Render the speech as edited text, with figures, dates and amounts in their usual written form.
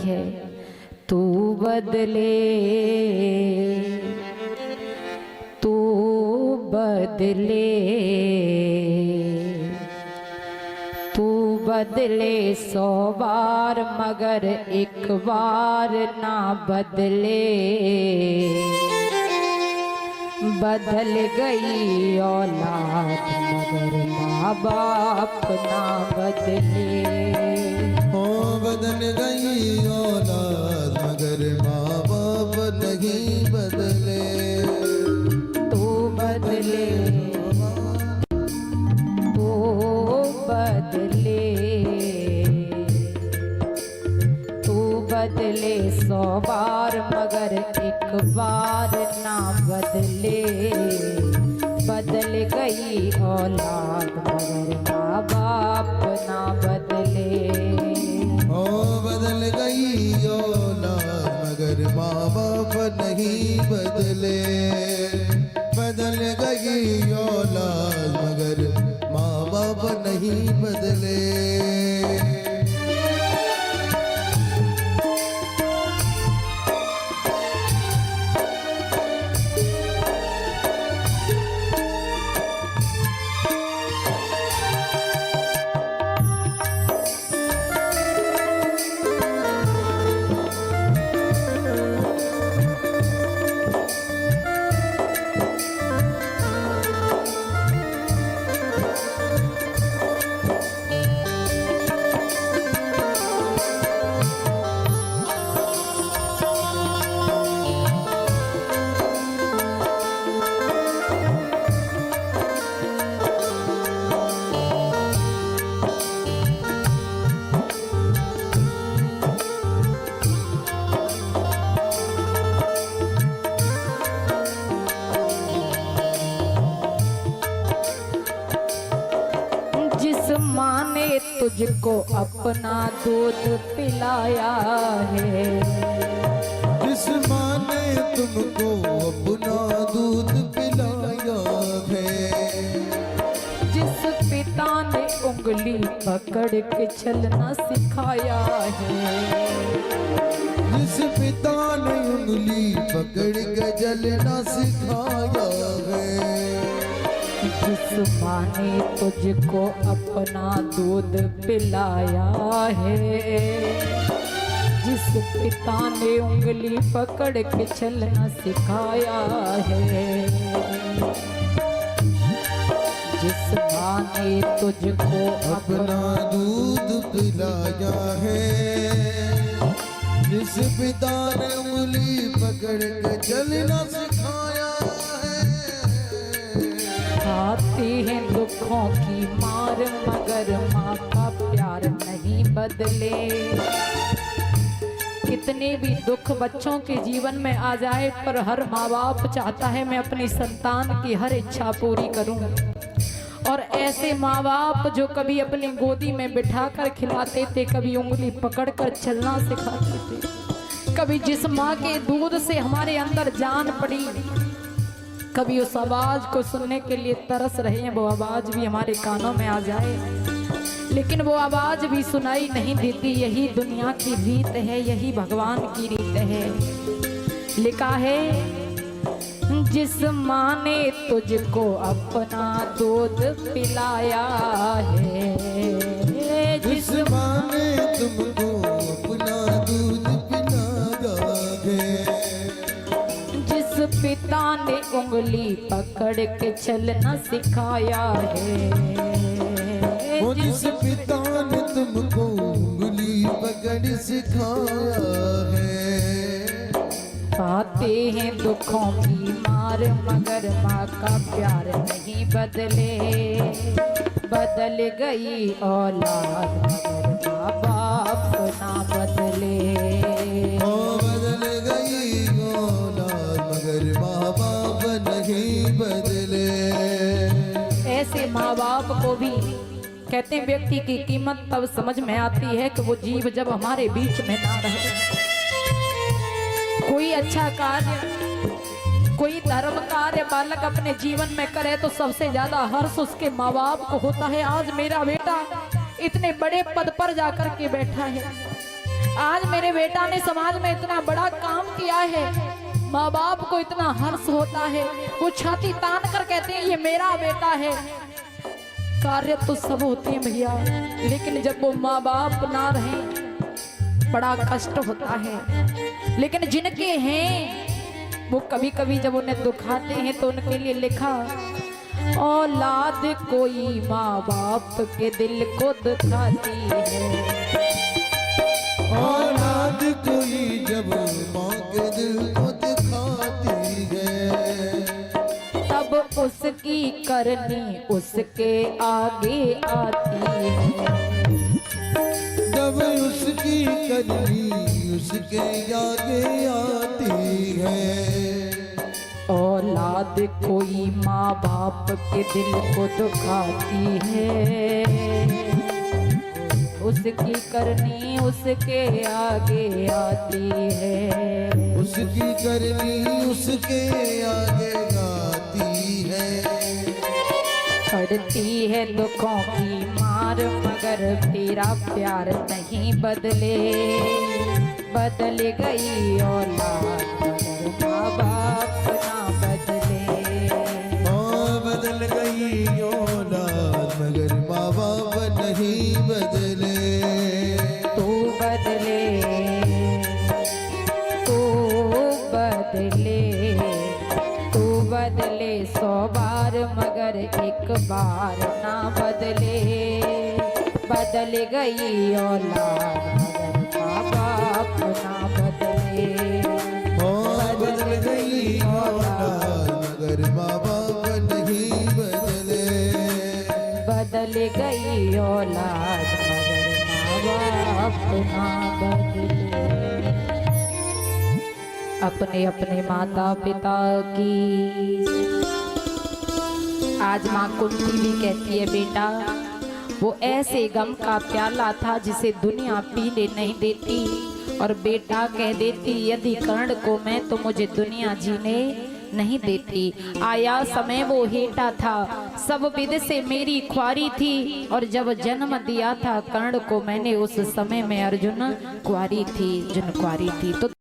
है तू बदले तू बदले तू बदले 100 बार मगर एक बार ना बदले। बदल गई औलाद मगर माँ बाप ना बदले। हो बदल गई औलाद मगर माँ बाप नहीं बदले। तू बदले तू बदले तू बदले 100 बार मगर एक बार ना बदले। बदल गई औलाद मगर माँ बाप ना बदले। हो बदल गई औलाद मगर माँ बाप नहीं बदले। बदल गई औलाद मगर माँ बाप नहीं बदले। तुझको अपना दूध पिलाया है। जिस माँ ने तुमको अपना दूध पिलाया है। जिस पिता ने उंगली पकड़ के चलना सिखाया है। जिस पिता ने उंगली पकड़ के चलना सिखाया है। जिस माँ ने तुझको अपना दूध पिलाया है। जिस पिता ने उंगली पकड़ के चलना सिखाया है। जिस माँ ने तुझको अपना दूध पिलाया है। जिस पिता ने उंगली पकड़ के चलना सिखाया है। खाती है दुखों की मार मगर माँ का प्यार नहीं बदले। कितने भी दुख बच्चों के जीवन में आ जाए पर हर माँ बाप चाहता है मैं अपनी संतान की हर इच्छा पूरी करूं। और ऐसे माँ बाप जो कभी अपनी गोदी में बिठा कर खिलाते थे, कभी उंगली पकड़कर चलना सिखाते थे, कभी जिस माँ के दूध से हमारे अंदर जान पड़ी, कभी उस आवाज को सुनने के लिए तरस रहे हैं, वो आवाज भी हमारे कानों में आ जाए लेकिन वो आवाज भी सुनाई नहीं देती। यही दुनिया की रीत है, यही भगवान की रीत है। लिखा है जिस माँ ने तुझको अपना दूध पिलाया है। जिस माँ ने तुमको अपना दूध पिलाया है। जिस पिता ने उंगली पकड़ के चलना सिखाया है। वो जिस पिता ने तुमको उंगली पकड़ सिखाया है। पाते हैं दुखों की मार मगर माँ का प्यार नहीं बदले। बदल गई औलाद मगर माँ बाप ना बदले। ओ बदल गई औलाद मगर माँ बाप नहीं बदले। ऐसे माँ बाप को भी कहते हैं व्यक्ति की कीमत तब समझ में आती है कि वो जीव जब हमारे बीच में ना रहे। कोई अच्छा कार्य, कोई धर्म कार्य बालक अपने जीवन में करे तो सबसे ज्यादा हर्ष उसके माँ बाप को होता है। आज मेरा बेटा इतने बड़े पद पर जाकर के बैठा है, आज मेरे बेटा ने समाज में इतना बड़ा काम किया है, माँ बाप को इतना हर्ष होता है, वो छाती तान कर कहते हैं ये मेरा बेटा है। कार्य तो सब होते हैं भैया, लेकिन जब वो माँ बाप ना रहे बड़ा कष्ट होता है। लेकिन जिनके हैं वो कभी कभी जब उन्हें दुखाते हैं तो उनके लिए लिखा, औलाद कोई माँ बाप के दिल को दुखाती है। औलाद कोई जब माँ के दिल को दिखाती है, तब उसकी करनी उसके आगे आती है। जब उसकी करनी उसके आगे आती है। औलाद कोई माँ बाप के दिल को दुखाती है, उसकी करनी उसके आगे आती है। उसकी करनी उसके आगे आती है। पड़ती है दुखों की मार मगर तेरा प्यार नहीं बदले। बदल गई औलाद मगर माँ बाप ना बदले। हाँ बदल गई औलाद मगर माँ बाप नहीं बदले। तू बदले, तू बदले, तू बदले 100 बार मगर एक बार ना बदले। बदल गई औलाद मगर माँ बाप ना बदले। हाँ बदल गई औलाद मगर माँ बाप नहीं बदले। बदल गई औलाद मगर माँ बाप ना बदले। अपने अपने माता पिता की आज माँ कुंती भी कहती है, बेटा वो ऐसे गम का प्याला था जिसे दुनिया पीने नहीं देती। और बेटा कह देती, यदि कर्ण को मैं तो मुझे दुनिया जीने नहीं देती। आया समय वो हेटा था, सब विध से मेरी ख्वारी थी। और जब जन्म दिया था कर्ण को मैंने, उस समय में अर्जुन कुंवारी थी, जुन कुंवारी थी। तो